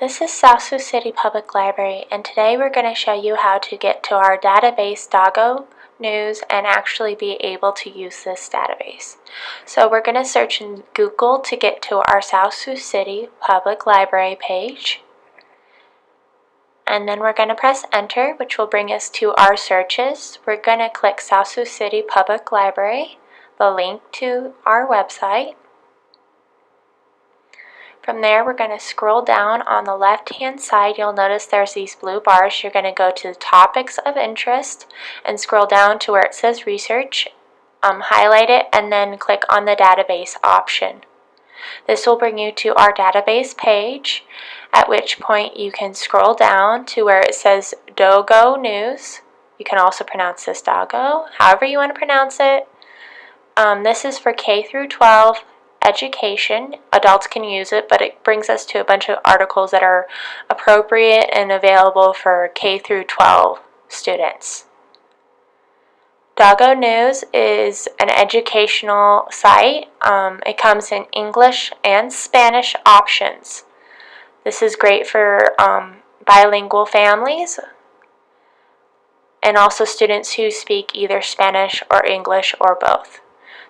This is Sioux City Public Library, and today we're going to show you how to get to our database DOGOnews and actually be able to use this database. So we're going to search in Google to get to our Sioux City Public Library page. And then we're going to press enter, which will bring us to our searches. We're going to click Sioux City Public Library, the link to our website. From there, we're going to scroll down. On the left-hand side, you'll notice there's these blue bars. You're going to go to Topics of Interest and scroll down to where it says Research, highlight it, and then click on the Database option. This will bring you to our database page, at which point you can scroll down to where it says DOGOnews. You can also pronounce this Dogo, however you want to pronounce it. This is for K through 12 education. Adults can use it, but it brings us to a bunch of articles that are appropriate and available for K through 12 students. DOGOnews is an educational site. It comes in English and Spanish options. This is great for bilingual families and also students who speak either Spanish or English or both.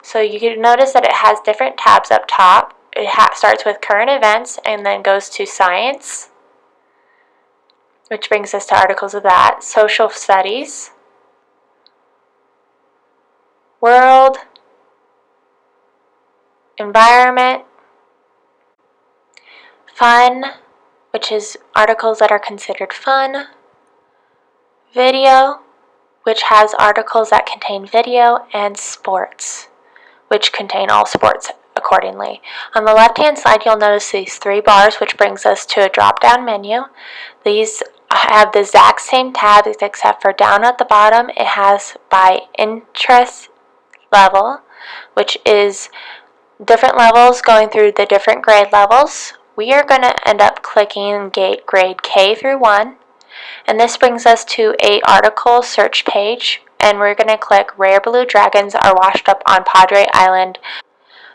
So you can notice that it has different tabs up top. It starts with current events and then goes to science, which brings us to articles of that, social studies, world, environment, fun, which is articles that are considered fun, video, which has articles that contain video, and sports, which contain all sports accordingly. On the left-hand side, you'll notice these three bars, which brings us to a drop-down menu. These have the exact same tabs, except for down at the bottom, it has by interest level, which is different levels going through the different grade levels. We are going to end up clicking grade K through 1, and this brings us to a article search page. And we're going to click Rare Blue Dragons Are Washed Up on Padre Island.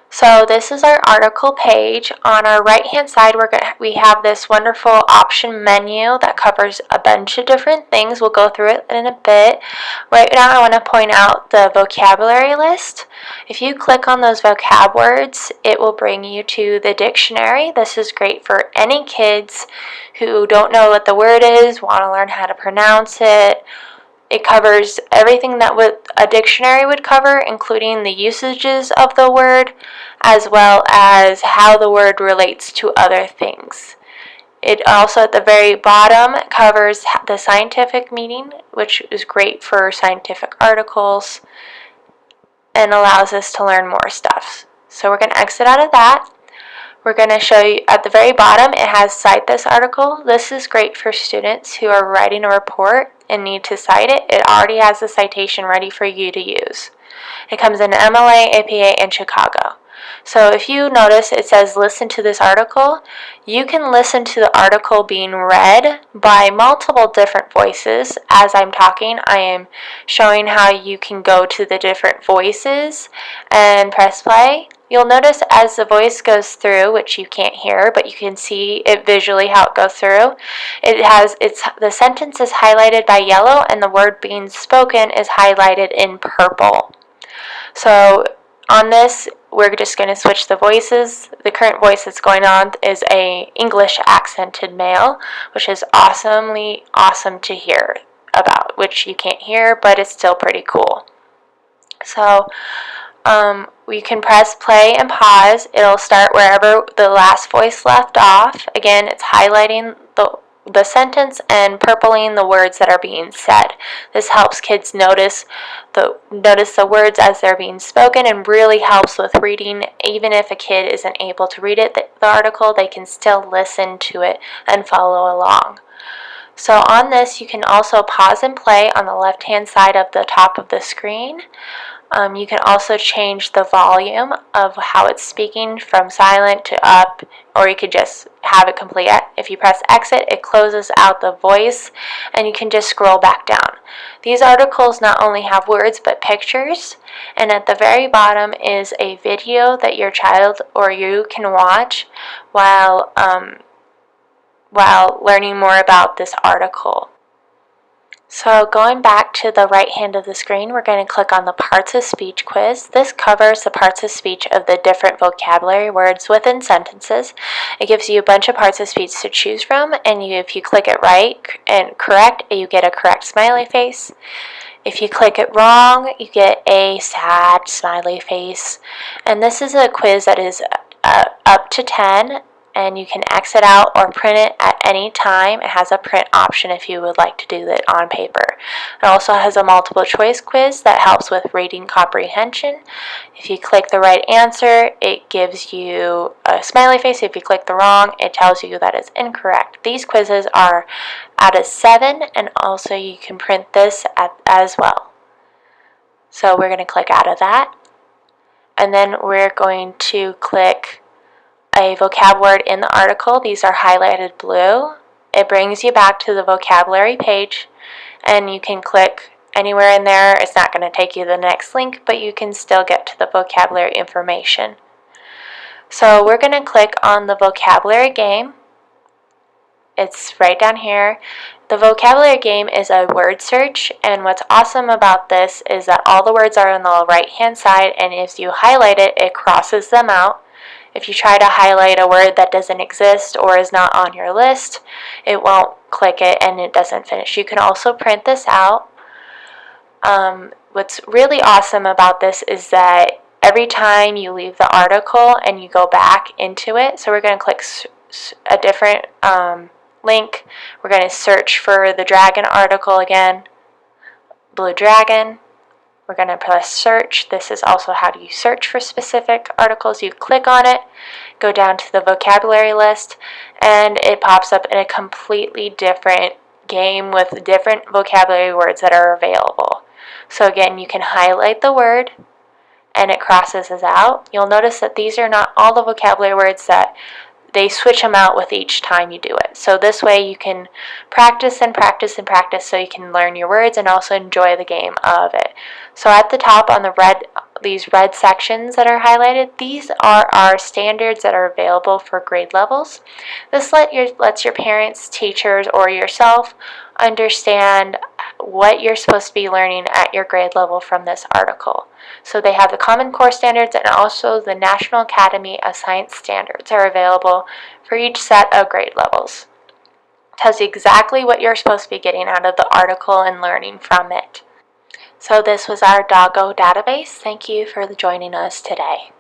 So this is our article page. On our right hand side, we have this wonderful option menu that covers a bunch of different things. We'll go through it in a bit. Right now I want to point out the vocabulary list. If you click on those vocab words, it will bring you to the dictionary. This is great for any kids who don't know what the word is, want to learn how to pronounce it. It covers everything that a dictionary would cover, including the usages of the word, as well as how the word relates to other things. It also, at the very bottom, covers the scientific meaning, which is great for scientific articles, and allows us to learn more stuff. So we're going to exit out of that. We're going to show you at the very bottom, it has Cite this article. This is great for students who are writing a report and need to cite it. It already has the citation ready for you to use. It comes in MLA, APA, and Chicago. So if you notice it says listen to this article, you can listen to the article being read by multiple different voices. As I'm talking, I am showing how you can go to the different voices and press play. You'll notice as the voice goes through, which you can't hear, but you can see it visually how it goes through. The sentence is highlighted by yellow and the word being spoken is highlighted in purple. So on this, we're just going to switch the voices. The current voice that's going on is a English accented male, which is awesomely awesome to hear about, which you can't hear, but it's still pretty cool. So we can press play and pause. It'll start wherever the last voice left off. Again, it's highlighting the sentence and purpling the words that are being said. This helps kids notice the words as they're being spoken and really helps with reading. Even if a kid isn't able to read the article, they can still listen to it and follow along. So on this, you can also pause and play on the left-hand side of the top of the screen. You can also change the volume of how it's speaking from silent to up, or you could just have it complete. If you press exit, it closes out the voice, and you can just scroll back down. These articles not only have words, but pictures, and at the very bottom is a video that your child or you can watch while while learning more about this article. So going back to the right hand of the screen, we're going to click on the Parts of Speech quiz. This covers the parts of speech of the different vocabulary words within sentences. It gives you a bunch of parts of speech to choose from, and if you click it right and correct, you get a correct smiley face. If you click it wrong, you get a sad smiley face. And this is a quiz that is up to 10, and you can exit out or print it at any time. It has a print option if you would like to do it on paper. It also has a multiple choice quiz that helps with reading comprehension. If you click the right answer, it gives you a smiley face. If you click the wrong, it tells you that it's incorrect. These quizzes are out of 7, and also you can print this as well. So we're going to click out of that, and then we're going to click a vocab word in the article. These are highlighted blue. It brings you back to the vocabulary page, and you can click anywhere in there. It's not going to take you to the next link, but you can still get to the vocabulary information. So we're going to click on the vocabulary game. It's right down here. The vocabulary game is a word search, and what's awesome about this is that all the words are on the right hand side, and if you highlight it, it crosses them out. If you try to highlight a word that doesn't exist or is not on your list, it won't click it and it doesn't finish. You can also print this out. What's really awesome about this is that every time you leave the article and you go back into it, so we're going to click a different link. We're going to search for the dragon article again, blue dragon. We're going to press search. This is also how do you search for specific articles. You click on it, go down to the vocabulary list, and it pops up in a completely different game with different vocabulary words that are available. So again, you can highlight the word and it crosses us out. You'll notice that these are not all the vocabulary words, that they switch them out with each time you do it. So this way you can practice and practice and practice, so you can learn your words and also enjoy the game of it. So at the top on these red sections that are highlighted, these are our standards that are available for grade levels. This lets your parents, teachers, or yourself understand what you're supposed to be learning at your grade level from this article. So they have the Common Core standards, and also the National Academy of Science standards are available for each set of grade levels. It tells you exactly what you're supposed to be getting out of the article and learning from it. So this was our DOGO database. Thank you for joining us today.